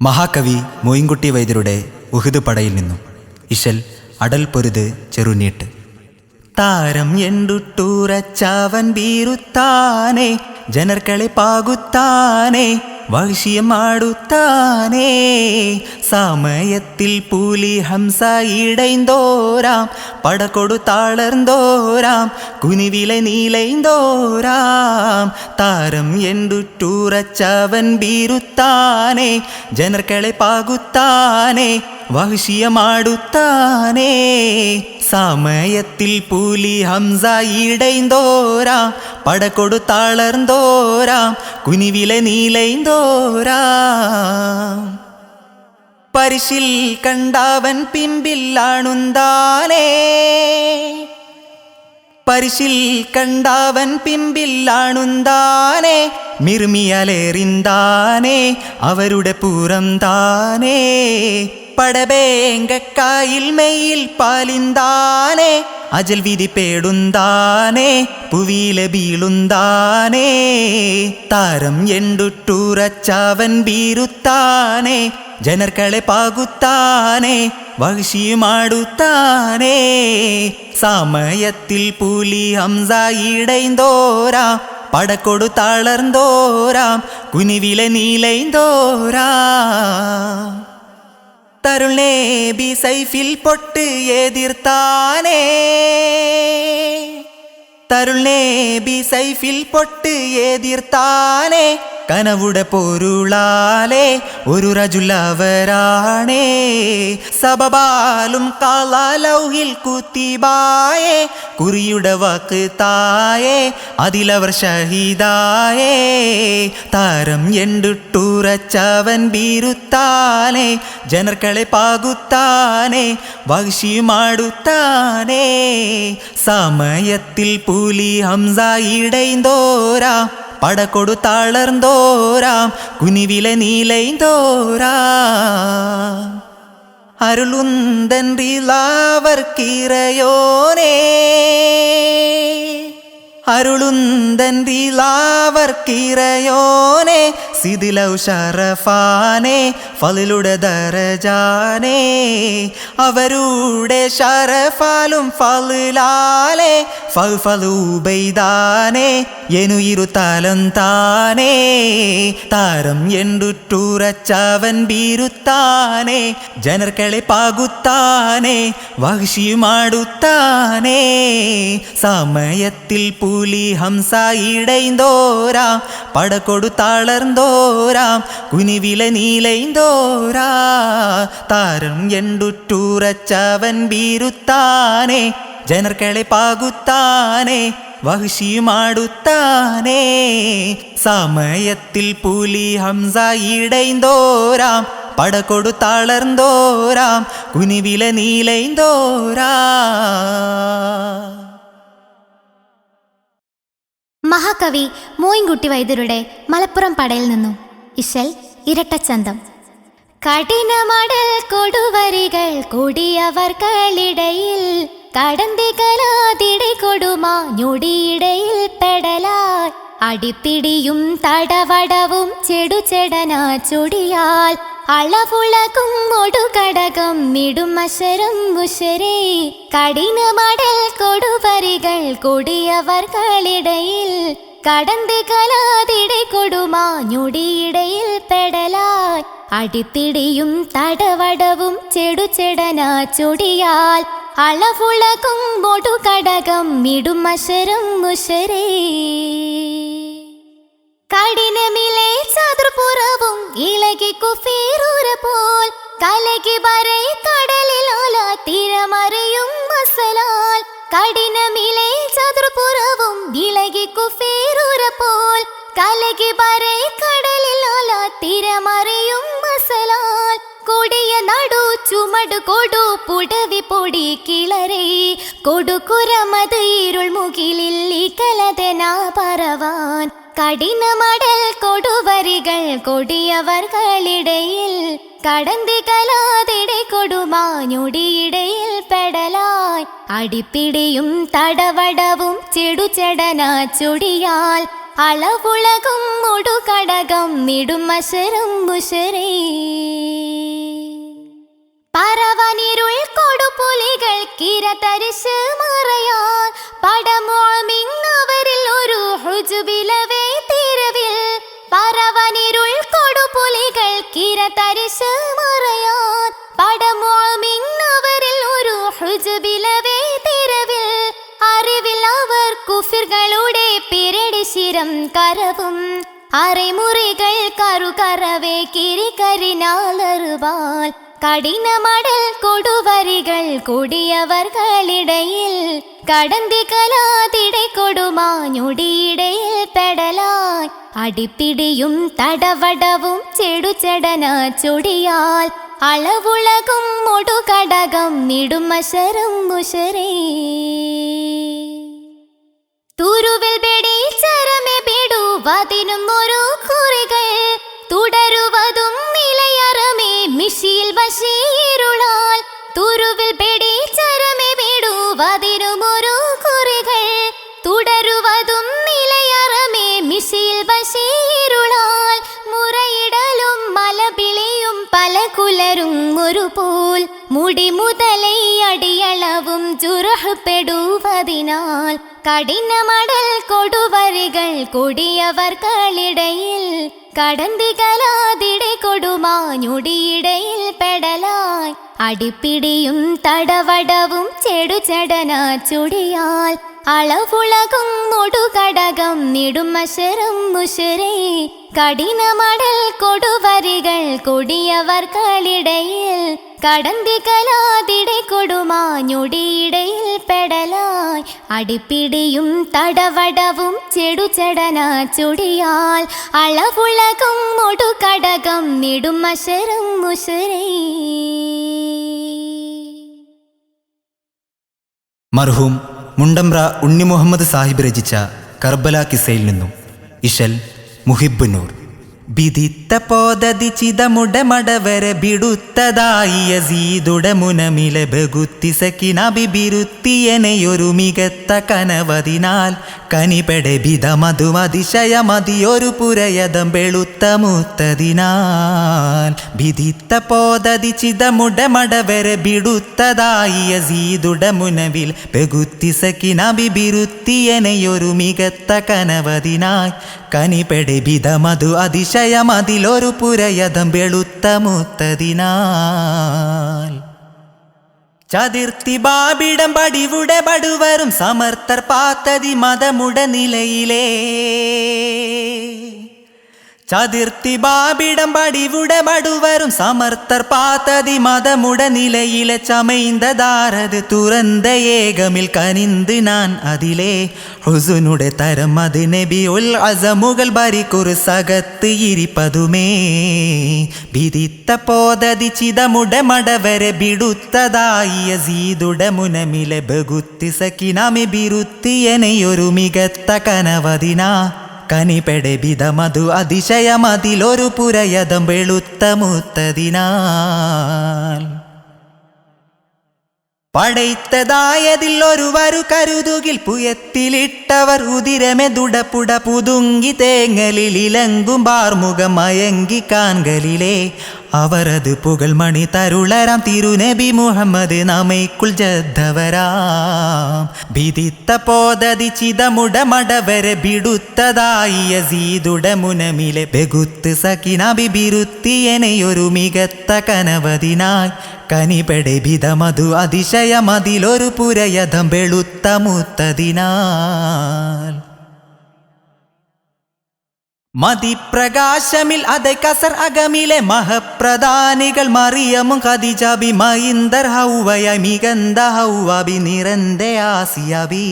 മഹാകവി മോയിൻകുട്ടി വൈദ്യരുടെ ഉഹുദ് പടയിൽ നിന്നും ഇശൽ അടൽ പൊരുത് ചെറുനീട്ട്. താരം ಎಂಡುಟ್ಟೂರಚ್ಚವನ್ ಬೀರುತ್ತಾನೆ, ಜನರ್ಕಳೆ പാകുത്താനെ, വഹിഷ്യം മാടുത്താനേ. സമയത്തിൽ പുലി ഹംസ ഇടൈന്തോരാം, പടകൊടു താളർന്തോരാം, കുനിവിലെ നീലൈന്തോരാം. താരം ಎಂಡುಟ್ಟൂರಚ್ಚവൻ ബീരുത്താനെ, ಜನರ್ಕಳೆ പാകുത്താനെ, വഹിഷ്യം മാടുത്താനേ. സമയത്തിൽ പുലി ഹംസ ഇടൈന്തോരാം, പടകൊടു താളർന്തോരാം, കുനിവിലെ നീലൈന്തോരാം. പരിശിൽ കണ്ടവൻ പിമ്പില്ലാണുന്താനേ, പരിശിൽ കണ്ടവൻ പിമ്പില്ലാണുന്താനേ. മിർമിയലേറിന്താനേ അവരുടെ പൂരം താനേ. പടബേങ്കക്കായിൽ മെയിൽ പാലിന്താനേ, അജൽ വിധി പേടുന്താനേ, പുവിയിലെ ബീളുന്താനേ. താരം ಎಂಡುಟ್ಟൂರಚ್ಚവൻ ബീരുത്താനേ, ಜನರ್ಕಳೆ പാകുത്താനേ, വഹിഷ്യം മാടുത്താനേ. സമയത്തിൽ പുലി ഹംസ ഇടൈന്തോരാം, പടകൊടു താളർന്തോരാം, കുനിവിലെ നീലൈന്തോരാം. തരുൾനേ ബി സൈഫിൽ പൊട്ട് എതിർത്താനേ, തരുൾനേ ബി സൈഫിൽ പൊട്ട് എതിർത്താനേ. കനവുടെ പൊരുളാലേ ഒരു റജുലവരാണേ. സബബാലും കാലൗഹിൽ കുത്തിബായേ, കുറിയുടെ വാക്ക് തായേ, അതിലവർ ഷഹീദായേ. താരം ಎಂಡುಟ್ಟൂರಚ್ಚവൻ ബീരുത്താനേ, ಜನರ್ಕಳೆ പാകുത്താനേ, വഹിഷ്യം മാടുത്താനേ. സമയത്തിൽ പുലി ഹംസ ഇടൈന്തോരാം, പടകൊടു താളർന്തോരാം, കുനിവിലെ നീലൈന്തോരാം. അരുളുന്തൻറിലാവർക്കിറയോനേ, അരുളുന്തൻറിലാവർക്കിറയോനേ. സിദിലൗ ഷറഫാനേ, ഫളിലുടെ ദരജാനേ. അവരുടെ ഷറഫാലും ഫളിലാലേ, ഫൽഫലൂബൈദാനേ, എനുയിരു തലം താനേ. താരം ಎಂಡುಟ್ಟൂರಚ್ಚവൻ ബീരുത്താനേ, ಜನರ್ಕಳೆ പാകുത്താനേ, വഹിഷ്യം മാടുത്താനേ. സമയത്തിൽ പുലി ഹംസ ഇടൈന്തോരാം, പടകൊടു താളർന്തോരാം, കുനിവിലെ നീലൈന്തോരാം. താരം ಎಂಡುಟ್ಟൂರಚ್ಚവൻ ബീരുത്താനേ, ಜನರ್ಕಳೆ പാകുത്താനേ, വഹിഷ്യം മാടുത്താനേ. സമയത്തിൽ പുലി ഹംസ ഇടൈന്തോരാം, പടകൊടു താളർന്തോരാം, കുനിവിലെ നീലൈന്തോരാം. മഹാകവി മോയിൻകുട്ടി വൈദ്യരുടെ മലപ്പുറം പടയിൽ നിന്നും ഇശൽ ഇരട്ടച്ചന്തം. കഠിനമടൽ കൊടുവരികൾ കൂടിയവർക്കളിടയിൽ, കടന്തികലാതിടെ കൊടുമാ ഞൊടിയിടയിൽ പെടലാൽ, അടിപ്പിടിയും തടവടവും ചെടുചെടനാ ചൊടിയാൽ, അളവുളകും ഒടുകടകം മിടും അശരം മുശരേ. കഠിനമടൽ കൊടുവരികൾ കൂടിയവർക്കളിടയിൽ, കടന്തികലാതിടെ കൊടുമാ ഞൊടിയിടയിൽ പെടലാൽ, അടിപ്പിടിയും തടവടവും ചെടുചെടനാ ചൊടിയാൽ, അളവുളകും ഒടുകടകം മിടും അശരം മുശരേ. കഠിനമിലെ ചതുർപുറവും ഇളകി കുഫീറൂര പോൽ, കലകി വരെ കടലിലോല തിരമറിയും മസലാൽ. കഠിനമിലെ ചതുർപുറവും ഇളകി കുഫീറൂര പോൽ, കലകി വരെ കടലിലോല തിരമറിയും മസലാൽ. കൊടിയ നടു ചുമട് കൊടു പുടവി പൊടി കിളരേ, കൊടുക്കുരമത് ഇരുൾ മുകിലിൽ ഇകലതെനാ പറവാൻ. കഠിനമടൽ കൊടുവരികൾ കൊടിയവർക്കളിടയിൽ, കടന്തികലാതിടെ കൊടുമാ ഞൊടിയിടയിൽ പെടലാൽ, അടിപ്പിടിയും തടവടവും ചെടുചെടനാ ചൊടിയാൽ, അളവുളകും ഒടുകടകം മിടും അശരം മുശരേ. കിരതരിശ് മറയാൻ പടമുഅമിന്നവരിൽ ഒരു ഹുജുബിലവേ തിരവിൽ പറവനിരുൾ കൊടുപുലികൾ കിരതരിശ് മറയാൻ പടമുഅമിന്നവരിൽ ഒരു ഹുജുബിലവേ തിരവിൽ അറിവിൽ അവർ കുഫിറുകളുടെ പിരടി ശിരം കരവും അരമുറികൾ കറുകറവേ കിരികരിനാലറുവാൽ കഠിന മടൽ കൊടുവരികൾ കൊടിയവർകളിടയിൽ കടന്തി കലാതിടെ കൊടുമാഞ്ഞൊടിയിടയിൽ പെടലായി അടിപ്പിടിയും തടവടവും ചെടുചെടന ചൊടിയാൽ അളവുളകും മൊടുകടകം നിടുമശരം മുശരേ തുരുവിൽ വെടിച്ചരമെ ബിടുവതിനും ഒരു കുറികൾ തുടരുവതും നിലയറമേ മിഷിയിൽ വശീരുളാൽ തുരുവിൽ വെടിച്ചരമെ ബിടുവതിനും ഒരു കുറികൾ തുടരുവതും നിലയറമേ മിഷിയിൽ വശീരുളാൽ മുറയിടലും മലപിളിയും പല കുലരും ഒരു പോൽ മുടി മുതലൈ അടിയളവും ജുറഹ്പെടുവതിനാൽ കഠിന മടൽ കൊടുവരികൾ കൊടിയവർകളിടയിൽ കടന്തി കലാതിടെ കൊടുമാഞ്ഞൊടിയിടയിൽ പെടലായി അടിപ്പിടിയും തടവടവും ചെടുചെടന ചുടിയാൽ അളവുളകും മൊടുകടകം നിടുമശരം മുശരേ കഠിന മടൽ കൊടുവരികൾ കൊടിയവർകളിടയിൽ കടന്തി കലാതിടെ കൊടുമാഞ്ഞൊടിയിടയിൽ പെടലായി അടിപ്പിടിയും തടവടവും ചെടുചെടന ചുടിയാൽ അളവുളകും മൊടുകടകം നിടുമശരം മുശരേ. മർഹൂം മുണ്ടമ്ര ഉണ്ണി മുഹമ്മദ് സാഹിബ് രചിച്ച കർബല കിസയിൽ നിന്നും ഇശൽ മുഹിബ്ബുനൂർ. ബിദിത്ത പോദതി ചിതമുടമടവരെ ബിടുത്തതായി യസീദുടെ മുനമിലെ ബഗുത്തിസക്കിനബി ബിരുത്തിയനെയൊരു മികത്ത കനവതിനാൽ കനിപെടെ ബിതമതു അതിശയമതിയൊരു പുരയതം വെളുത്ത മൂത്തതിനാൽ ബിദിത്ത പോദതി ചിതമുടമടവരെ ബിടുത്തതായി യസീദുടെ മുനവിൽ ബഗുത്തിസക്കിനബി ബിരുത്തിയനെയൊരു മികത്ത കനവതിനായി കനിപെടെ ബിതമതു അതിശയമതിലൊരു പുരയതം വെളുത്ത മൂത്തതിനാൽ ചതിർത്തി ബാബിടം പടിവുടെ പടുവരും സമർത്ഥർ പാത്തതി മതമുട നിലയിലേ ചതിർത്തി ബാബിടം പടിവുടെ പടുവരും സമർത്ഥർ പാത്തതി മതമുട നിലയിലെ ചമൈന്തതാരത് തുറந்த ഏകമിൽ കനിந்து நான் അതിലേ ഹുസുനുടെ തരം അത് നബി ഉൽ അസമുകൾ ബരിക്കുറ് സകത്ത് ഇരിപ്പതുമേ ബിദിത്ത പോദതി ചിതമുടെ മടവരെ ബിടുത്തതായി യസീദുടെ മുനമിലെ ബഗുത്തി സക്കിനാമി ബിരുത്തിയനെയൊരു മികത്ത കനവതിനാ കനിപെടെ ബിതമതു അതിശയമതിലൊരു പുരയതം വെളുത്ത മൂത്തതിനാൽ പടയ്ത്തതായതിൽ ഒരുവരു കരുതുകിൽ പുയത്തിലിട്ടവർ ഉദിരമെ ദുടപുട പുതുങ്ങി തേങ്ങലിൽ ഇലങ്കും ബാർമുഖം മയങ്കി കാൻകലിലേ അവരത് പുകൾമണി തരുളരാം തിരുനബി മുഹമ്മദ് നമ്മയ്ക്കുൾ ജദ്ദവരാം ബിദിത്ത പോദതി ചിതമുടമടവരെ ബിടുത്തതായി യസീദുടെ മുനമിലെ ബഗുത്ത് സക്കിനബി ബിരുത്തിയനെയൊരു മികത്ത കനവതിനായി കനിപെടെ ബിതമതു അതിശയമതിലൊരു പുരയതം വെളുത്ത മൂത്തതിനാൽ മതിപ്രകാശമിൽ അതെ കസർ അകമിലെ മഹപ്രധാനികൾ മറിയമും ഖദീജബി മഹിന്ദർ ഹൗവയായി മികന്ത ഹൗവബി നിറന്ത ആസിയബി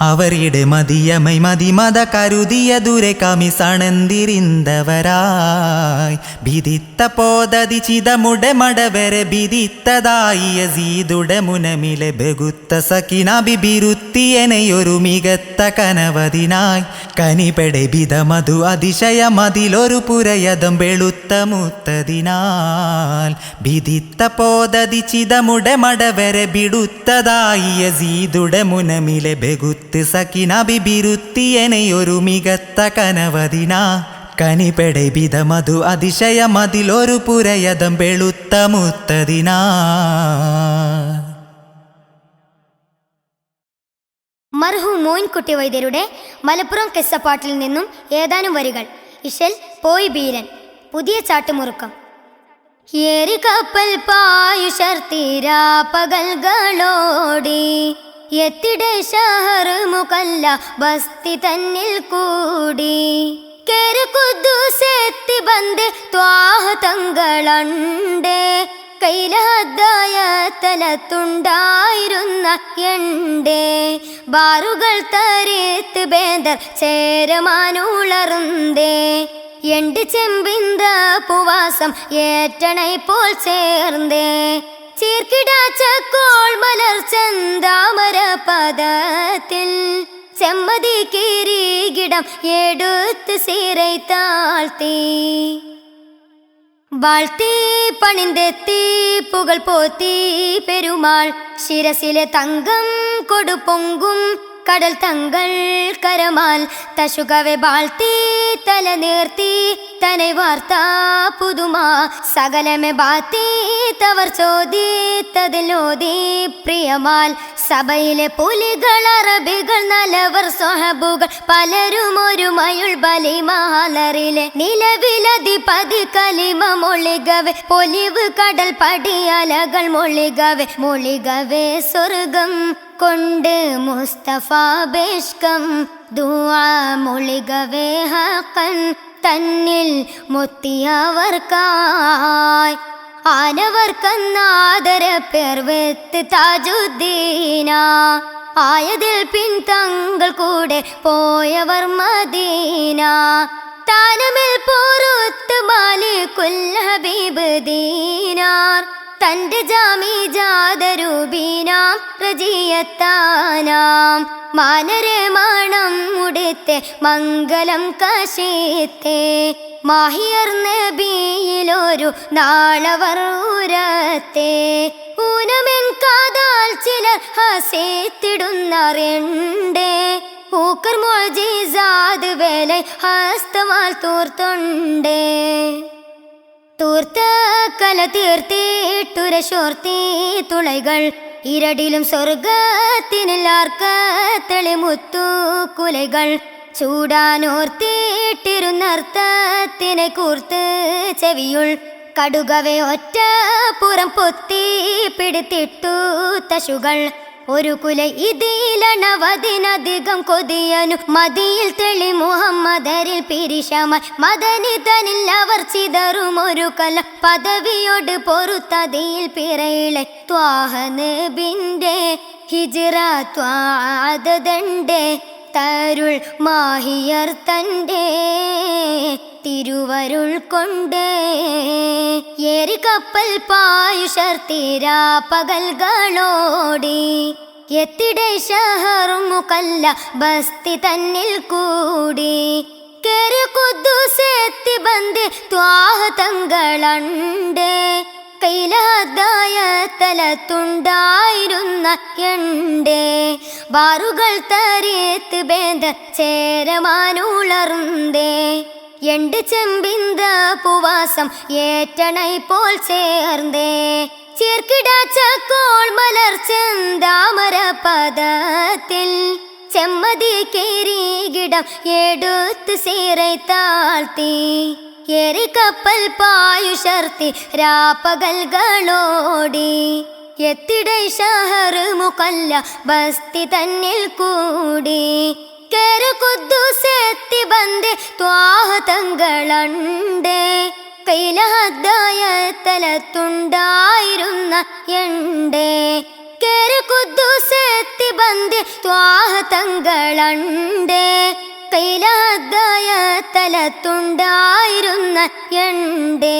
അവരുടെ മതിയമൈ മതിമത കരുതിയ ദൂരെ കമിസണന്തിരിന്തവരായി ബിദിത്ത പോദതി ചിതമുടെ മടവരെ ബിദിത്തതായി യസീദുടെ മുനമിലെ ബഗുത്ത സക്കിനബി ബിരുത്തിയനെയൊരു മികത്ത കനവതിനായി കനിപെടെ ബിതമതു അതിശയമതിലൊരു പുരയതം വെളുത്ത മൂത്തതിനാൽ ബിദിത്ത പോദതി ചിതമുടെ മടവരെ ബിടുത്തതായി യസീദുടെ മുനമിലെ ബഗുത്ത സക്കിനബി ബിരുത്തിയനെയൊരു മികത്ത കനവതിനാ കനിപെടെ ബിതമതു അതിശയമതിലൊരു പുരയതം വെളുത്ത മൂത്തതിനാൽ മർഹൂം മോയിൻകുട്ടി വൈദ്യരുടെ മലപ്പുറം കിസ്സപ്പാട്ടിൽ നിന്നും ഏതാനും വരികൾ. ഇശൽ പോയി ബീരൻ. പുതിയ ചാട്ടുമുറുക്കം. ഏറി കപ്പൽ പായുഷർത്തീരാ പകൽകളോടി എത്തിടെ ഷഹർ മുകല്ല ബസ്തി തന്നിൽ കൂടി കേറ് കുദ്ദൂസെത്തി ബന്ദ് ത്വാഹ തങ്ങളണ്ട് കൈലഹദ്ദായ തലത്തുണ്ടായിരുന്ന എണ്ടേ ബാറുകൾ തരീത്ത് ബേദർ ചേരമാനുളർന്നേ എണ്ട് ചെമ്പിന്ത പുവാസം ഏറ്റണൈ പോൽ ചേർന്നേ ചീർക്കിടാച്ച കോൾ മലർ ചന്താമര പദത്തിൽ ചെമ്മതി കിരീകിടം എടുത്ത് സീരൈ താഴ്ത്തി വാഴ്ത്തി പണിന്തെത്തി പുകൾ പോത്തി പെരുമാൾ ശിരസിലെ തങ്കം കൊടുപൊങ്കും കടൽ തങ്ങൾ കരമാൽ തശുകവെ ബാഴ്ത്തി തല നീർത്തി തനെ വാർത്ത പുതുമാ സകലമെ ബാത്തി തവർ ചോദിത്തതിലോതി പ്രിയമാൽ സഭയിലെ പുലികൾ അറബികൾ നല്ലവർ സ്വഹബുകൾ പലരും ഒരു മയുൾ ബലിമാലറിലെ നിലവിലധിപതി കലിമ മൊളികവെ പൊലിവ് കടൽ പടിയലകൾ മൊളികവെ സ്വർഗം കൊണ്ട് മുസ്തഫ ബേഷ്കം ദുആ മൊളികവേ ഹഖൻ തന്നിൽ മുത്തിയവർക്കായി ആനവർക്കന്നാദര പേർവെത്ത് താജുദ്ദീന ആയതിൽ പിൻ തങ്ങൾ കൂടെ പോയവർ മദീന താനമിൽ പൊറുത്ത് മാലിക്കുൽ ഹബീബ് ദീനാർ തൻ്റെ ജാമി ജാതരൂപീനാം റജിയത്താനാം മാനരെ മണം മുടുത്തെ മംഗലം കശീത്തെ മാഹിയർ നബിയിലൊരു നാളവർ ഉരത്തെ ഊനമെൻ കാതാൽ ചിലർ ഹസേത്തിടുന്നറിയണ്ടേ ഊക്കർ മുഅ്ജിസാദ് വേല ഹസ്തമാൽ തൂർത്തുണ്ടേ തൂർത്ത കല തീർത്തിട്ടുരശോർത്തി തുളൈകൾ ഇരടിലും സ്വർഗത്തിനില്ലാർക്ക തെളിമുത്തു കുലകൾ ചൂടാനോർത്തിട്ടിരുന്നർത്ഥത്തിനെ കൂർത്ത് ചെവിയുൾ കടുകവെ ഒറ്റ പുറം പൊത്തി പിടിത്തിട്ടു തശുകൾ ഒരു കുല ഇതിലണവതിനധികം കൊതിയനു മതിയിൽ തെളി മുഹമ്മദരിൽ പിരിശമായി മദനി തനിൽ അവർ ചിതറും ഒരു കല പദവിയോട് പൊറുത്തതിയിൽ പിറയിലെ ത്വാഹ നബിന്റെ ഹിജ്റ ത്വാദന്റെ തരുൾ മാഹിയർ തൻ്റെ തിരുവരുൾ കൊണ്ട് ഏറി കപ്പൽ പായുഷർത്തീരാ പകൽകളോടി എത്തിടെ ഷഹർ മുകല്ല ബസ്തി തന്നിൽ കൂടി കേറി കുദ്ദൂസെത്തി ബന്ദ് ത്വാഹ തങ്ങളണ്ട് കൈലഹദ്ദായ തലത്തുണ്ടായിരുന്ന എണ്ടേ ബാറുകൾ തരീത്ത് ബേദർ ചേരമാനുളർന്നേ എണ്ട് ചെമ്പിന്ത പുവാസം ഏറ്റണൈ പോൽ ചേർന്നേ ചീർക്കിടാച്ച കോൾ മലർ ചന്താമര പദത്തിൽ ചെമ്മതി കിരീകിടം എടുത്ത് സീരൈ താഴ്ത്തി ഏറി കപ്പൽ പായുഷർത്തി രാപ്പകൽകളോടി എത്തിടൈ ഷഹർ മുകല്ല ബസ്തി തന്നിൽ കൂടി കേറ് കുദ്ദൂസെത്തി ബന്ദ് ത്വാഹ തങ്ങളണ്ട് കൈലഹദ്ദായ തലത്തുണ്ടായിരുന്ന എണ്ടേ കേറ് കുദ്ദൂസെത്തി ബന്ദ് ത്വാഹ തങ്ങളണ്ട് കൈലഹദ്ദായ തലത്തുണ്ടായിരുന്ന എണ്ടേ